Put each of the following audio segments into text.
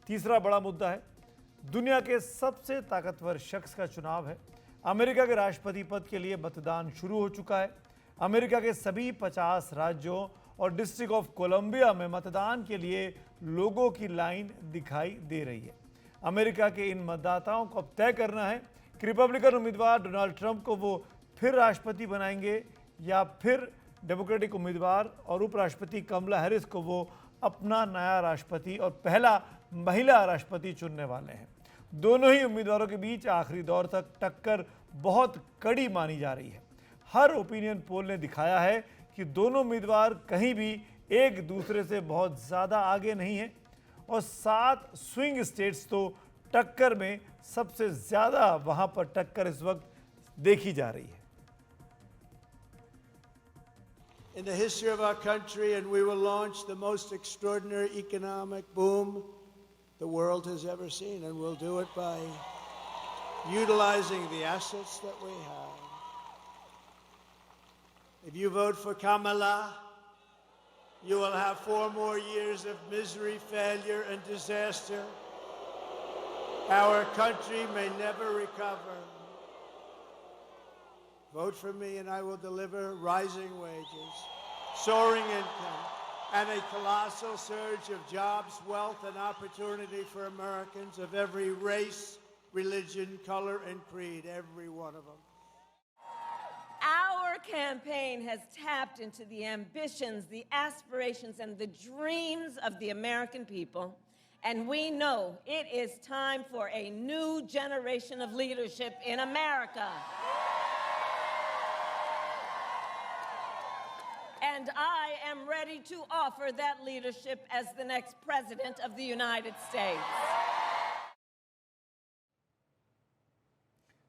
तीसरा बड़ा मुद्दा है दुनिया के सबसे ताकतवर शख्स का चुनाव है। अमेरिका के राष्ट्रपति पद के लिए मतदान शुरू हो चुका है। अमेरिका के सभी 50 राज्यों और डिस्ट्रिक्ट ऑफ कोलंबिया में मतदान के लिए लोगों की लाइन दिखाई दे रही है। अमेरिका के इन मतदाताओं को अब तय करना है कि रिपब्लिकन उम्मीदवार डोनाल्ड ट्रंप को वो फिर राष्ट्रपति बनाएंगे या फिर डेमोक्रेटिक उम्मीदवार और उपराष्ट्रपति कमला हैरिस को वो अपना नया राष्ट्रपति और पहला महिला राष्ट्रपति चुनने वाले हैं। दोनों ही उम्मीदवारों के बीच आखिरी दौर तक टक्कर बहुत कड़ी मानी जा रही है। हर ओपिनियन पोल ने दिखाया है कि दोनों उम्मीदवार कहीं भी एक दूसरे से बहुत ज़्यादा आगे नहीं हैं और 7 स्विंग स्टेट्स तो टक्कर में सबसे ज़्यादा वहाँ पर टक्कर इस वक्त देखी जा रही है। In the history of our country, and we will launch the most extraordinary economic boom the world has ever seen, and we'll do it by utilizing the assets that we have. If you vote for Kamala, you will have 4 more years of misery, failure, and disaster. Our country may never recover. Vote for me and I will deliver rising wages, soaring income, and a colossal surge of jobs, wealth, and opportunity for Americans of every race, religion, color, and creed, every one of them. Our campaign has tapped into the ambitions, the aspirations, and the dreams of the American people. And we know it is time for a new generation of leadership in America. And I am ready to offer that leadership as the next President of the United States.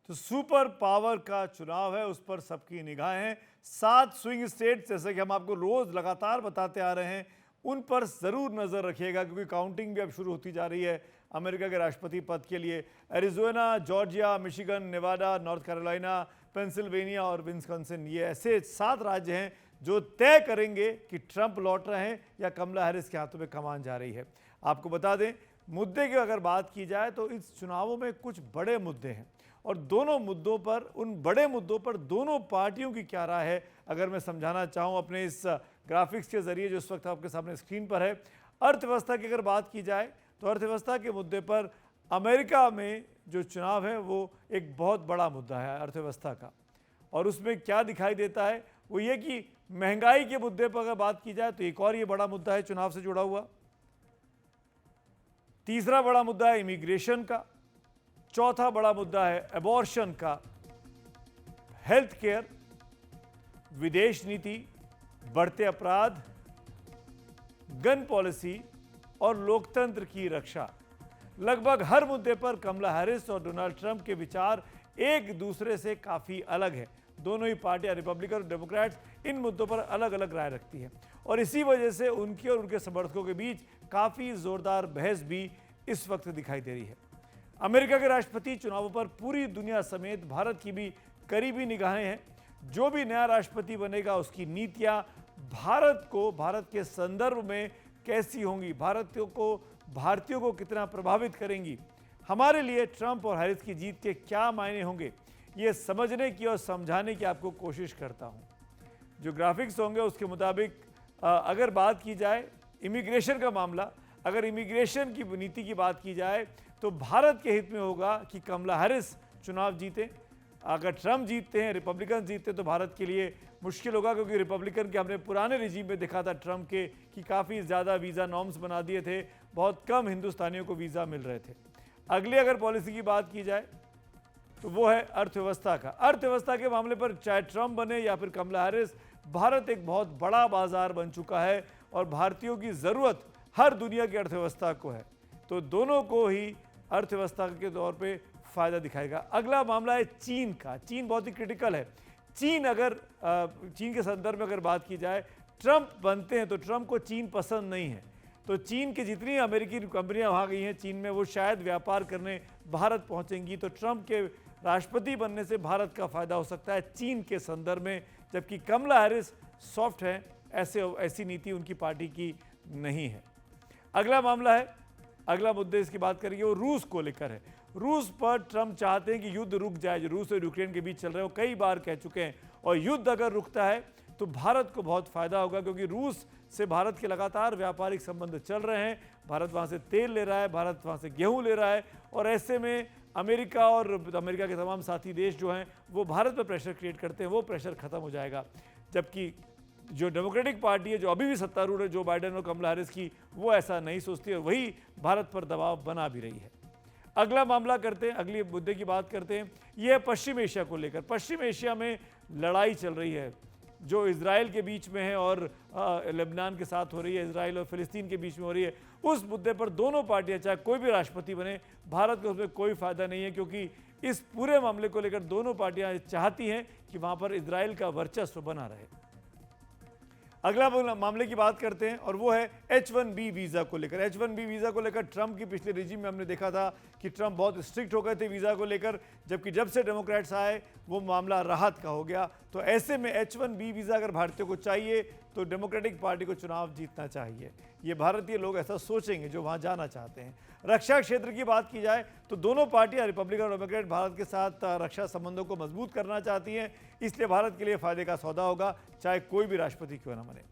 तो super power का चुनाव है, उस पर सबकी निगाहें हैं। 7 swing states जैसे कि हम आपको रोज लगातार बताते आ रहे हैं, उन पर ज़रूर नज़र रखिएगा क्योंकि काउंटिंग भी अब शुरू होती जा रही है अमेरिका के राष्ट्रपति पद के लिए। Arizona, Georgia, Michigan, Nevada, north Carolina, Pennsylvania और विस्कॉन्सिन, ये ऐसे 7 राज्य हैं जो तय करेंगे कि ट्रंप लौट रहे हैं या कमला हैरिस के हाथों में कमान जा रही है। आपको बता दें, मुद्दे की अगर बात की जाए तो इस चुनावों में कुछ बड़े मुद्दे हैं और दोनों मुद्दों पर, उन बड़े मुद्दों पर दोनों पार्टियों की क्या राय है अगर मैं समझाना चाहूँ अपने इस ग्राफिक्स के जरिए जो इस वक्त आपके सामने स्क्रीन पर है। अर्थव्यवस्था की अगर बात की जाए तो अर्थव्यवस्था के मुद्दे पर अमेरिका में जो चुनाव है वो एक बहुत बड़ा मुद्दा है अर्थव्यवस्था का। और उसमें क्या दिखाई देता है वो ये कि महंगाई के मुद्दे पर अगर बात की जाए तो एक और ये बड़ा मुद्दा है चुनाव से जुड़ा हुआ। तीसरा बड़ा मुद्दा है इमिग्रेशन का। चौथा बड़ा मुद्दा है एबॉर्शन का, हेल्थ केयर, विदेश नीति, बढ़ते अपराध, गन पॉलिसी और लोकतंत्र की रक्षा। लगभग हर मुद्दे पर कमला हैरिस और डोनाल्ड ट्रंप के विचार एक दूसरे से काफ़ी अलग है। दोनों ही पार्टियां, रिपब्लिकन और डेमोक्रेट्स, इन मुद्दों पर अलग अलग राय रखती हैं और इसी वजह से उनके और उनके समर्थकों के बीच काफ़ी ज़ोरदार बहस भी इस वक्त दिखाई दे रही है। अमेरिका के राष्ट्रपति चुनावों पर पूरी दुनिया समेत भारत की भी करीबी निगाहें हैं। जो भी नया राष्ट्रपति बनेगा उसकी नीतियां भारत के संदर्भ में कैसी होंगी, भारतीयों को कितना प्रभावित करेंगी। हमारे लिए ट्रंप और हैरिस की जीत के क्या मायने होंगे, ये समझने की और समझाने की आपको कोशिश करता हूं। जो ग्राफिक्स होंगे उसके मुताबिक अगर बात की जाए इमिग्रेशन का मामला, अगर इमिग्रेशन की नीति की बात की जाए तो भारत के हित में होगा कि कमला हैरिस चुनाव जीते। अगर ट्रंप जीतते हैं, रिपब्लिकन जीतते तो भारत के लिए मुश्किल होगा क्योंकि रिपब्लिकन के हमने पुराने रिजीम में देखा था ट्रंप के कि काफ़ी ज़्यादा वीज़ा नॉर्म्स बना दिए थे, बहुत कम हिंदुस्तानियों को वीज़ा मिल रहे थे। अगली अगर पॉलिसी की बात की जाए तो वो है अर्थव्यवस्था का। अर्थव्यवस्था के मामले पर चाहे ट्रंप बने या फिर कमला हैरिस, भारत एक बहुत बड़ा बाजार बन चुका है और भारतीयों की ज़रूरत हर दुनिया की अर्थव्यवस्था को है, तो दोनों को ही अर्थव्यवस्था के तौर पे फ़ायदा दिखाएगा। अगला मामला है चीन का। चीन बहुत ही क्रिटिकल है। चीन के संदर्भ में अगर बात की जाए, ट्रंप बनते हैं तो ट्रंप को चीन पसंद नहीं है, तो चीन की जितनी अमेरिकी कंपनियां वहाँ गई हैं चीन में, वो शायद व्यापार करने भारत पहुँचेंगी, तो ट्रंप के राष्ट्रपति बनने से भारत का फ़ायदा हो सकता है चीन के संदर्भ में। जबकि कमला हैरिस सॉफ्ट है, ऐसी नीति उनकी पार्टी की नहीं है। अगला मामला है अगला मुद्दे इसकी बात करेंगे वो रूस को लेकर है। रूस पर ट्रंप चाहते हैं कि युद्ध रुक जाए, जो रूस और यूक्रेन के बीच चल रहे हैं, वो कई बार कह चुके हैं। और युद्ध अगर रुकता है तो भारत को बहुत फायदा होगा, क्योंकि रूस से भारत के लगातार व्यापारिक संबंध चल रहे हैं। भारत वहाँ से तेल ले रहा है, भारत वहाँ से गेहूँ ले रहा है, और ऐसे में अमेरिका और अमेरिका के तमाम साथी देश जो हैं वो भारत पर प्रेशर क्रिएट करते हैं, वो प्रेशर खत्म हो जाएगा। जबकि जो डेमोक्रेटिक पार्टी है, जो अभी भी सत्तारूढ़ है, जो बाइडेन और कमला हैरिस की, वो ऐसा नहीं सोचती और वही भारत पर दबाव बना भी रही है। अगला मामला करते हैं, अगले मुद्दे की बात करते हैं। यह है पश्चिम एशिया को लेकर। पश्चिम एशिया में लड़ाई चल रही है जो इजराइल के बीच में है और लेबनान के साथ हो रही है, इजराइल और फिलिस्तीन के बीच में हो रही है। उस मुद्दे पर दोनों पार्टियां, चाहे कोई भी राष्ट्रपति बने, भारत को उसमें कोई फायदा नहीं है, क्योंकि इस पूरे मामले को लेकर दोनों पार्टियां चाहती हैं कि वहां पर इजराइल का वर्चस्व बना रहे। अगला मामले की बात करते हैं और वो है H1B वीज़ा को लेकर। H1B वीज़ा को लेकर ट्रंप की पिछले रिजीम में हमने देखा था कि ट्रंप बहुत स्ट्रिक्ट हो गए थे वीज़ा को लेकर, जबकि जब से डेमोक्रेट्स आए वो मामला राहत का हो गया। तो ऐसे में H1B वीज़ा अगर भारतीयों को चाहिए तो डेमोक्रेटिक पार्टी को चुनाव जीतना चाहिए। ये भारतीय लोग ऐसा सोचेंगे जो वहाँ जाना चाहते हैं। रक्षा क्षेत्र की बात की जाए तो दोनों पार्टियां, रिपब्लिकन और डेमोक्रेट, भारत के साथ रक्षा संबंधों को मजबूत करना चाहती हैं, इसलिए भारत के लिए फायदे का सौदा होगा, चाहे कोई भी राष्ट्रपति क्यों ना बने।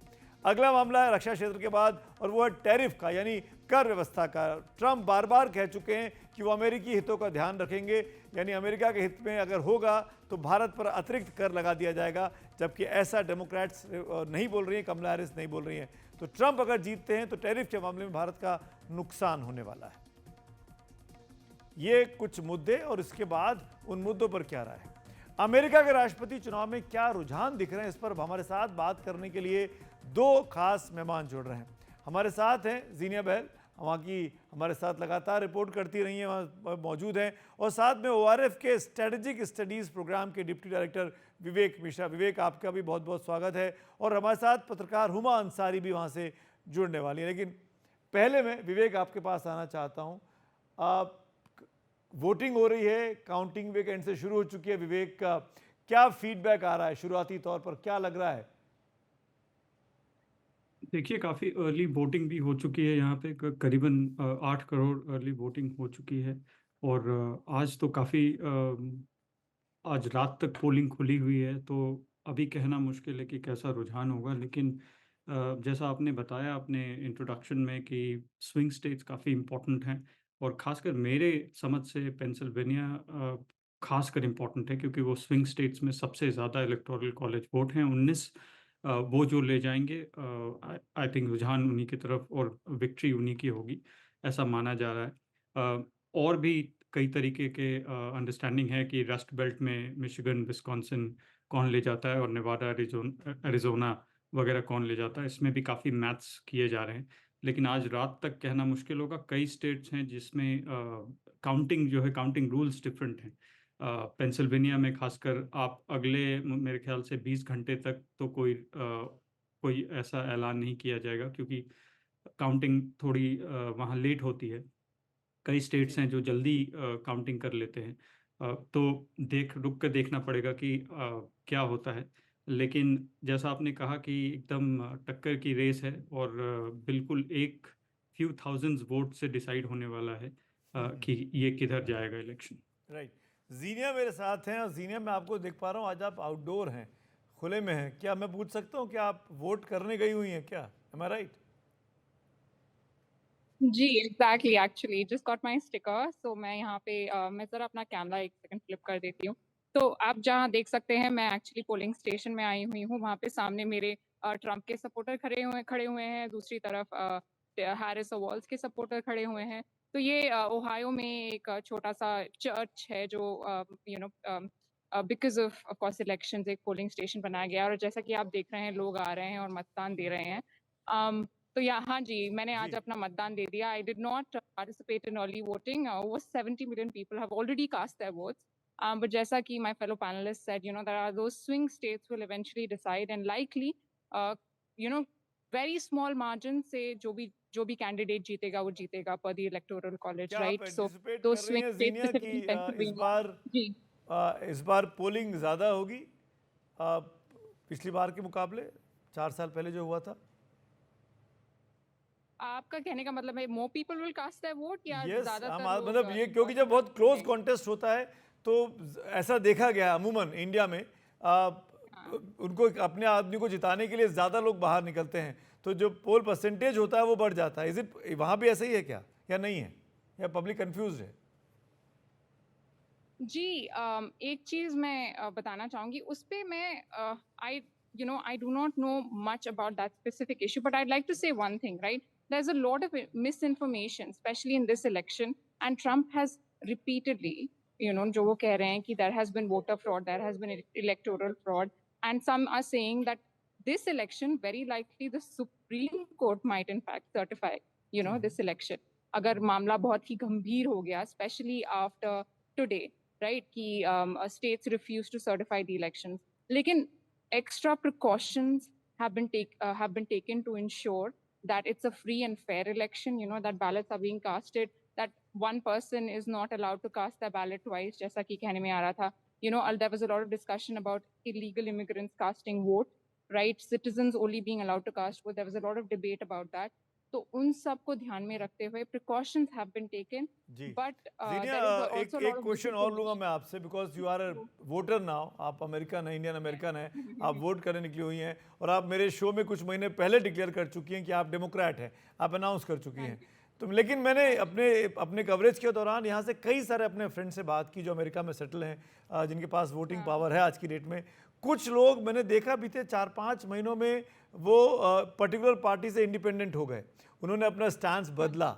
अगला मामला है रक्षा क्षेत्र के बाद और वो है टैरिफ का, यानी कर व्यवस्था का। ट्रंप बार बार कह चुके हैं कि वो अमेरिकी हितों का ध्यान रखेंगे, यानी अमेरिका के हित में अगर होगा तो भारत पर अतिरिक्त कर लगा दिया जाएगा, जबकि ऐसा डेमोक्रेट्स नहीं बोल रही हैं, कमला हैरिस नहीं बोल रही हैं। तो ट्रंप अगर जीतते हैं तो टैरिफ के मामले में भारत का नुकसान होने वाला है। ये कुछ मुद्दे, और इसके बाद उन मुद्दों पर क्या राय है, अमेरिका के राष्ट्रपति चुनाव में क्या रुझान दिख रहे हैं, इस पर हमारे साथ बात करने के लिए दो खास मेहमान जुड़ रहे हैं। हमारे साथ हैं जीनिया बहल, वहाँ की हमारे साथ लगातार रिपोर्ट करती रही हैं, वहाँ मौजूद हैं, और साथ में ORF के स्ट्रेटेजिक स्टडीज़ प्रोग्राम के डिप्टी डायरेक्टर विवेक मिश्रा। विवेक, आपका भी बहुत बहुत स्वागत है। और हमारे साथ पत्रकार हुमा अंसारी भी वहाँ से जुड़ने वाली है। लेकिन पहले मैं विवेक आपके पास आना चाहता हूँ। वोटिंग हो रही है, काउंटिंग वीकेंड से शुरू हो चुकी है। विवेक, का क्या फीडबैक आ रहा है शुरुआती तौर पर, क्या लग रहा है? देखिए, काफ़ी अर्ली वोटिंग भी हो चुकी है यहाँ पे। करीबन 8 करोड़ अर्ली वोटिंग हो चुकी है। और आज तो काफ़ी आज रात तक पोलिंग खुली हुई है, तो अभी कहना मुश्किल है कि कैसा रुझान होगा। लेकिन जैसा आपने बताया अपने इंट्रोडक्शन में कि स्विंग स्टेट्स काफ़ी इम्पोर्टेंट हैं, और ख़ासकर मेरे समझ से पेंसिल्वेनिया ख़ासकर इम्पोर्टेंट है, क्योंकि वो स्विंग स्टेट्स में सबसे ज़्यादा इलेक्टोरल कॉलेज वोट हैं 19। वो जो ले जाएंगे, आई थिंक रुझान उन्हीं की तरफ और विक्ट्री उन्हीं की होगी, ऐसा माना जा रहा है। और भी कई तरीके के अंडरस्टैंडिंग है कि रस्ट बेल्ट में मिशिगन, विस्कॉन्सिन कौन ले जाता है, और नेवाडा, एरिज़ोना वगैरह कौन ले जाता है। इसमें भी काफ़ी मैथ्स किए जा रहे हैं, लेकिन आज रात तक कहना मुश्किल होगा। कई स्टेट्स हैं जिसमें काउंटिंग जो है, काउंटिंग रूल्स डिफरेंट हैं। पेंसिल्वेनिया में खासकर आप अगले मेरे ख्याल से 20 घंटे तक तो कोई ऐसा ऐलान नहीं किया जाएगा, क्योंकि काउंटिंग थोड़ी वहाँ लेट होती है। कई स्टेट्स हैं जो जल्दी काउंटिंग कर लेते हैं। तो रुक कर देखना पड़ेगा कि क्या होता है। लेकिन जैसा आपने कहा कि एकदम टक्कर की रेस है, और बिल्कुल एक फ्यू थाउजेंड्स वोट से डिसाइड होने वाला है कि ये किधर जाएगा इलेक्शन। राइट। जीनिया मेरे साथ हैं, और जीनिया मैं आपको देख पा रहा हूँ आज आप आउटडोर हैं, खुले में हैं। क्या मैं पूछ सकता हूँ कि आप वोट करने गई हुई हैं क्या? Am I right? जी, exactly, actually just got my sticker. So मैं यहाँ पे मैं ज़रा अपना कैमरा एक सेकंड फ्लिप कर देती हूँ। तो आप जहाँ देख सकते हैं, मैं एक्चुअली पोलिंग स्टेशन में आई हुई हूँ। वहाँ पे सामने मेरे ट्रम्प के सपोर्टर खड़े हुए हैं, दूसरी तरफ हैरिस और वॉल्स के सपोर्टर खड़े हुए हैं। तो ये ओहायो में एक छोटा-सा चर्च है जो बिकॉज़ ऑफ कोर्स इलेक्शंस एक पोलिंग स्टेशन बनाया गया है, और जैसा कि आप देख रहे हैं, लोग आ रहे हैं और मतदान दे रहे हैं। तो हाँ जी, मैंने आज जी। अपना मतदान दे दिया। I did not participate in early voting. Over 70 million people have already cast their votes. But जैसा कि my fellow panelist said, there are those swing states will eventually decide, and likely you know very small margin से जो भी candidate जीतेगा वो जीतेगा पर the electoral college, क्या आप राइट? सो एंटिसिपेट दो कर रही स्विंग हैं स्टेट्स जीनिया कि स्पेसिफिकली पेंसिल्वेनिया। जी। इस बार पोलिंग ज़्यादा होगी पिछली बार के मुकाबले, 4 साल पहले जो हुआ था? आपका कहने का मतलब है more people will cast their vote या यस ज्यादातर हम लोग मतलब ये क्योंकि जब बहुत क्लोज Okay. कॉन्टेस्ट होता है तो ऐसा देखा गया है अमूमन इंडिया में उनको अपने आदमी को जिताने के लिए ज़्यादा लोग बाहर निकलते हैं तो जो पोल परसेंटेज होता है वो बढ़ जाता है। इज इट वहाँ भी ऐसा ही है क्या या नहीं है या पब्लिक कंफ्यूज है? जी एक चीज मैं बताना चाहूंगी उस पे मैं I do not know much about that specific issue, but I'd like to say one thing, right? There's a lot of misinformation, especially in this election, and Trump has repeatedly, जो वो कह रहे हैं कि there has been voter fraud, there has been electoral fraud, and some are saying that this election, very likely the Supreme Court might in fact certify, this election. अगर मामला बहुत ही गंभीर हो गया, especially after today, right? कि states refuse to certify the elections. लेकिन extra precautions have been taken to ensure that it's a free and fair election. That ballots are being casted. That one person is not allowed to cast their ballot twice. जैसा कि कहने में आ रहा था. There was a lot of discussion about illegal immigrants casting vote, right? Citizens only being allowed to cast vote. There was a lot of debate about that. तो उन सब को ध्यान में रखते हुए precautions have been taken. जी But जीनिया there is also a lot एक of क्वेश्चन और लूंगा misinformation. मैं आपसे because you are a voter now, आप अमेरिकन है, इंडियन अमेरिकन है, आप वोट करने निकली हुई हैं और आप मेरे शो में कुछ महीने पहले डिक्लेयर कर चुकी हैं कि आप डेमोक्रेट हैं, आप अनाउंस कर चुकी हैं। तो लेकिन मैंने अपने कवरेज के दौरान यहाँ से कई सारे अपने फ्रेंड से बात की जो अमेरिका में सेटल हैं, जिनके पास वोटिंग पावर है आज की डेट में। कुछ लोग मैंने देखा बीते 4-5 महीनों में वो पर्टिकुलर पार्टी से इंडिपेंडेंट हो गए, उन्होंने अपना स्टैंड बदला।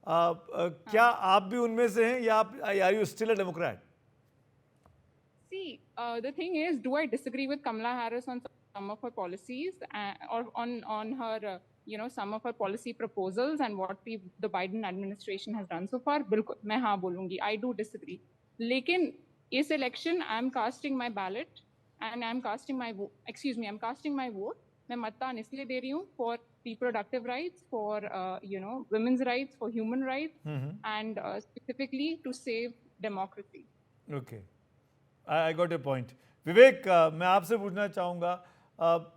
क्या आप भी उनमें से हैं या आप are you still a Democrat? See, the thing is, do I disagree with Kamala Harris on some of her policies or on her, some of her policy proposals and what the Biden administration has done so far? बिल्कुल, मैं हाँ बोलूँगी. I do disagree. लेकिन इस election, I'm casting my ballot and I'm casting my vote. Excuse me, I'm casting my vote. मैं मतदान इसलिए दे रही हूँ for reproductive rights, for women's rights, for human rights, and specifically to save democracy. Okay, I got your point. Vivek, मैं आपसे पूछना चाहूँगा,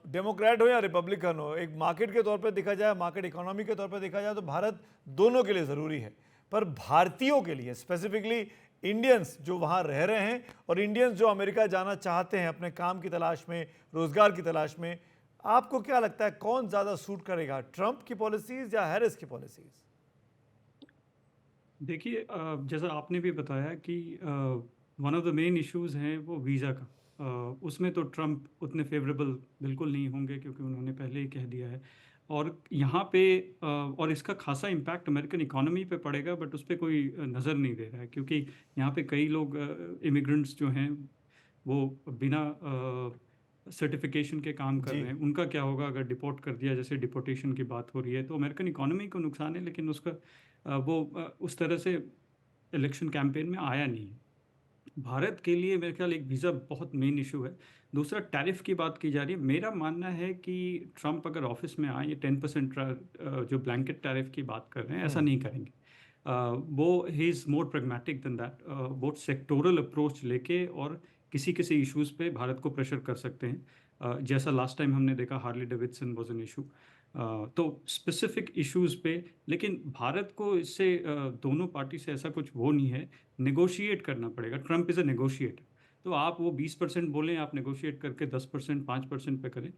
Democrat हो या रिपब्लिकन हो, एक मार्केट के तौर पे देखा जाए, मार्केट इकोनॉमी के तौर पे देखा जाए तो भारत दोनों के लिए ज़रूरी है, पर भारतीयों के लिए स्पेसिफिकली इंडियंस जो वहाँ रह रहे हैं और इंडियंस जो अमेरिका जाना चाहते हैं अपने काम की तलाश में, रोज़गार की तलाश में, आपको क्या लगता है कौन ज़्यादा सूट करेगा, ट्रंप की पॉलिसीज़ या हैरिस की पॉलिसीज़? देखिए, जैसा आपने भी बताया कि one of the main issues हैं वो वीज़ा का। उसमें तो ट्रंप उतने फेवरेबल बिल्कुल नहीं होंगे क्योंकि उन्होंने पहले ही कह दिया है। और यहाँ पे और इसका खासा इम्पैक्ट अमेरिकन इकोनॉमी पे पड़ेगा, बट उस पर कोई नज़र नहीं दे रहा है क्योंकि यहाँ पे कई लोग इमिग्रेंट्स जो हैं वो बिना सर्टिफिकेशन के काम कर जी। रहे हैं। उनका क्या होगा अगर डिपोर्ट कर दिया, जैसे डिपोर्टेशन की बात हो रही है, तो अमेरिकन इकोनॉमी को नुकसान है, लेकिन उसका उस तरह से इलेक्शन कैंपेन में आया नहीं है। भारत के लिए मेरे ख्याल एक वीज़ा बहुत मेन इशू है। दूसरा, टैरिफ की बात की जा रही है। मेरा मानना है कि ट्रंप अगर ऑफिस में आए, ये 10% जो ब्लैंकेट टैरिफ की बात कर रहे हैं, ऐसा नहीं करेंगे। वो he is more pragmatic than that, बहुत सेक्टोरल अप्रोच लेके और किसी किसी इश्यूज़ पे भारत को प्रेशर कर सकते हैं, जैसा लास्ट टाइम हमने देखा Harley Davidson was an issue. तो स्पेसिफिक इश्यूज़ पे, लेकिन भारत को इससे दोनों पार्टी से ऐसा कुछ वो नहीं है, नेगोशिएट करना पड़ेगा। ट्रंप इज़ अ नेगोशिएटर, तो आप वो 20% बोलें, आप नेगोशिएट करके 10% 5% पे करें,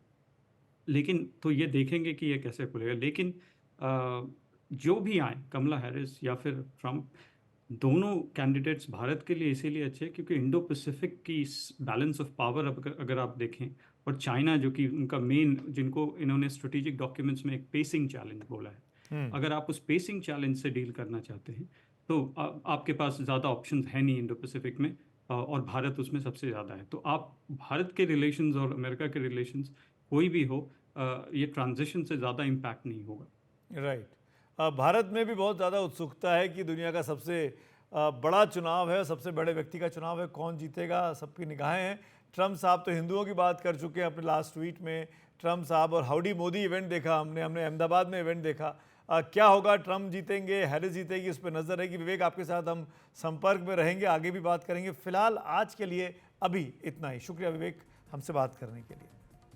लेकिन तो ये देखेंगे कि ये कैसे खुलेगा। लेकिन जो भी आए, कमला हैरिस या फिर ट्रंप, दोनों कैंडिडेट्स भारत के लिए इसीलिए अच्छे हैं क्योंकि इंडो पैसिफिक की बैलेंस ऑफ पावर अगर आप देखें, और चाइना जो कि उनका मेन, जिनको इन्होंने स्ट्रेटेजिक डॉक्यूमेंट्स में एक पेसिंग चैलेंज बोला है, अगर आप उस पेसिंग चैलेंज से डील करना चाहते हैं तो आपके पास ज़्यादा ऑप्शंस है नहीं इंडो पैसिफिक में, और भारत उसमें सबसे ज़्यादा है। तो आप भारत के रिलेशंस और अमेरिका के रिलेशंस कोई भी हो, ये ट्रांजिशन से ज़्यादा इम्पैक्ट नहीं होगा। राइट। भारत में भी बहुत ज़्यादा उत्सुकता है कि दुनिया का सबसे बड़ा चुनाव है, सबसे बड़े व्यक्ति का चुनाव है, कौन जीतेगा, सबकी निगाहें हैं। ट्रंप साहब तो हिंदुओं की बात कर चुके हैं अपने लास्ट ट्वीट में, ट्रंप साहब, और हाउडी मोदी इवेंट देखा हमने अहमदाबाद में इवेंट देखा। क्या होगा, ट्रंप जीतेंगे, हैरिस जीतेगी, उस पर नज़र रहेगी। विवेक, आपके साथ हम संपर्क में रहेंगे, आगे भी बात करेंगे। फिलहाल आज के लिए अभी इतना ही। शुक्रिया विवेक, हमसे बात करने के लिए।